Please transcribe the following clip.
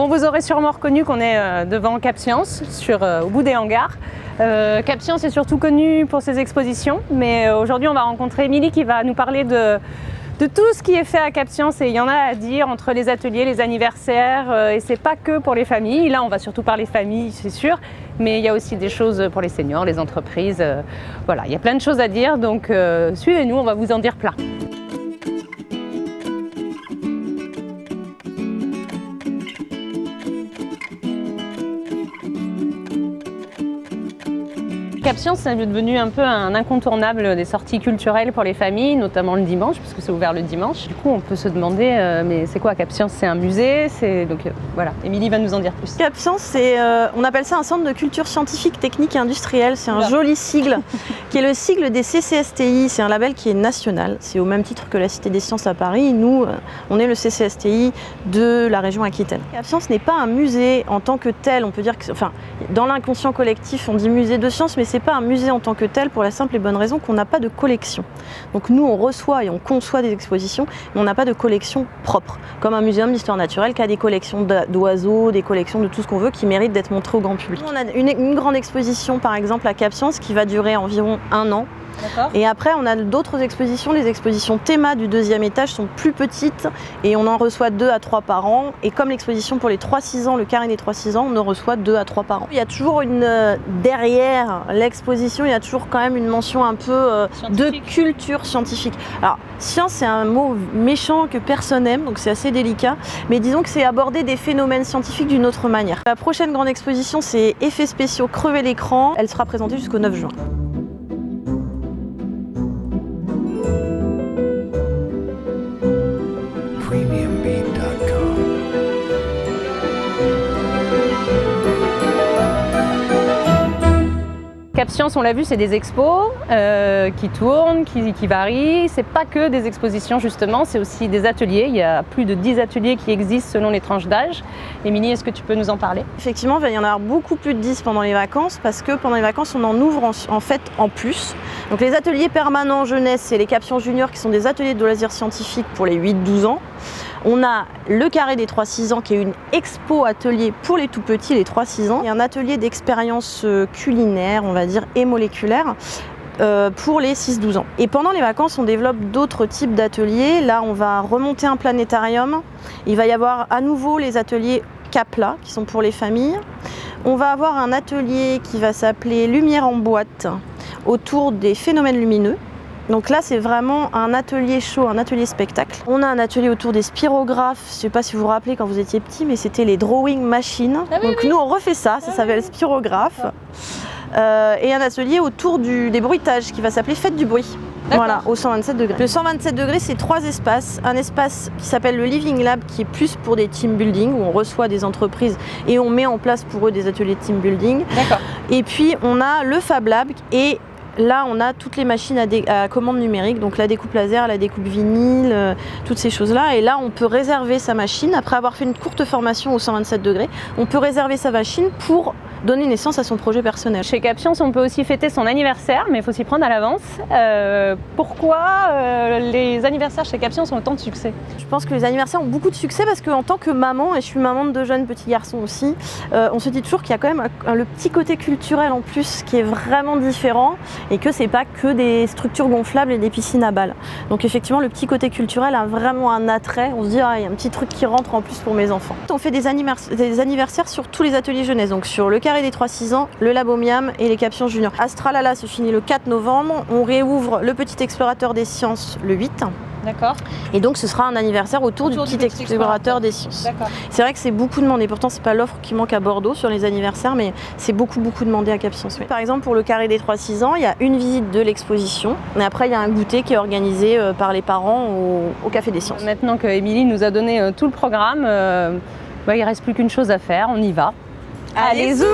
Bon, vous aurez sûrement reconnu qu'on est devant Cap Science, au bout des hangars. Cap Science est surtout connu pour ses expositions, mais aujourd'hui on va rencontrer Émilie qui va nous parler de tout ce qui est fait à Cap Science, et il y en a à dire entre les ateliers, les anniversaires, et c'est pas que pour les familles. Là on va surtout parler famille, c'est sûr, mais il y a aussi des choses pour les seniors, les entreprises, voilà, il y a plein de choses à dire, donc suivez-nous, on va vous en dire plein. Cap Science est devenu un peu un incontournable des sorties culturelles pour les familles, notamment le dimanche, puisque c'est ouvert le dimanche. Du coup, on peut se demander, mais c'est quoi Cap Science? C'est un musée? Donc voilà, Émilie va nous en dire plus. Cap Science, on appelle ça un centre de culture scientifique, technique et industrielle. C'est un joli sigle, qui est le sigle des CCSTI. C'est un label qui est national. C'est au même titre que la Cité des Sciences à Paris. Nous, on est le CCSTI de la région Aquitaine. Cap Science n'est pas un musée en tant que tel. On peut dire que, enfin, dans l'inconscient collectif, on dit musée de sciences, mais c'est pas un musée en tant que tel pour la simple et bonne raison qu'on n'a pas de collection. Donc nous on reçoit et on conçoit des expositions, mais on n'a pas de collection propre, comme un muséum d'histoire naturelle qui a des collections d'oiseaux, des collections de tout ce qu'on veut qui méritent d'être montrées au grand public. On a une grande exposition par exemple à Cap Science qui va durer environ 1 an. Et après on a d'autres expositions, les expositions théma du 2e étage sont plus petites et on en reçoit 2 à 3 par an, et comme l'exposition pour les 3-6 ans, le carré des 3-6 ans, on en reçoit 2 à 3 par an. Il y a toujours derrière l'exposition, il y a toujours quand même une mention un peu de culture scientifique. Alors science c'est un mot méchant que personne aime, donc c'est assez délicat, mais disons que c'est aborder des phénomènes scientifiques d'une autre manière. La prochaine grande exposition c'est Effets spéciaux crever l'écran, elle sera présentée jusqu'au 9 juin. Cap Science, on l'a vu, c'est des expos qui tournent, qui varient. C'est pas que des expositions justement, c'est aussi des ateliers. Il y a plus de 10 ateliers qui existent selon les tranches d'âge. Émilie, est-ce que tu peux nous en parler? Effectivement, il va y en avoir beaucoup plus de 10 pendant les vacances, parce que pendant les vacances, on en ouvre en fait en plus. Donc les ateliers permanents jeunesse, c'est les Cap Science Juniors qui sont des ateliers de loisirs scientifiques pour les 8-12 ans. On a le carré des 3-6 ans qui est une expo atelier pour les tout petits, les 3-6 ans. Et un atelier d'expérience culinaire, on va dire, et moléculaire pour les 6-12 ans. Et pendant les vacances, on développe d'autres types d'ateliers. Là, on va remonter un planétarium. Il va y avoir à nouveau les ateliers Capla qui sont pour les familles. On va avoir un atelier qui va s'appeler Lumière en boîte autour des phénomènes lumineux. Donc là, c'est vraiment un atelier show, un atelier spectacle. On a un atelier autour des spirographes. Je ne sais pas si vous vous rappelez quand vous étiez petit, mais c'était les drawing machines. Ah oui, donc oui. Nous, on refait ça, ça s'appelle spirographe. Et un atelier autour des bruitages qui va s'appeler Fête du bruit. Voilà, au 127 degrés. Le 127 degrés, c'est 3 espaces. Un espace qui s'appelle le Living Lab, qui est plus pour des team building, où on reçoit des entreprises et on met en place pour eux des ateliers de team building. D'accord. Et puis, on a le Fab Lab et là, on a toutes les machines à commande numérique, donc la découpe laser, la découpe vinyle, toutes ces choses-là. Et là, on peut réserver sa machine. Après avoir fait une courte formation au 127 degrés, on peut réserver sa machine pour donner naissance à son projet personnel. Chez Cap Science, on peut aussi fêter son anniversaire, mais il faut s'y prendre à l'avance. Pourquoi les anniversaires chez Cap Science ont autant de succès? Je pense que les anniversaires ont beaucoup de succès parce qu'en tant que maman, et je suis maman de 2 jeunes petits garçons aussi, on se dit toujours qu'il y a quand même le petit côté culturel en plus qui est vraiment différent, et que c'est pas que des structures gonflables et des piscines à balles. Donc effectivement, le petit côté culturel a vraiment un attrait. On se dit, ah, il y a un petit truc qui rentre en plus pour mes enfants. On fait des anniversaires sur tous les ateliers jeunesse, donc sur le carré des 3-6 ans, le Labo Miam et les Cap Science Juniors. Astralala se finit le 4 novembre. On réouvre le Petit Explorateur des Sciences le 8. D'accord. Et donc ce sera un anniversaire autour du Petit Explorateur des Sciences. C'est vrai que c'est beaucoup demandé, pourtant c'est pas l'offre qui manque à Bordeaux sur les anniversaires, mais c'est beaucoup demandé à Cap Science. Oui. Par exemple pour le carré des 3-6 ans, il y a une visite de l'exposition, et après il y a un goûter qui est organisé par les parents au Café des Sciences. Maintenant que Émilie nous a donné tout le programme, il ne reste plus qu'une chose à faire, on y va. Allez, zou!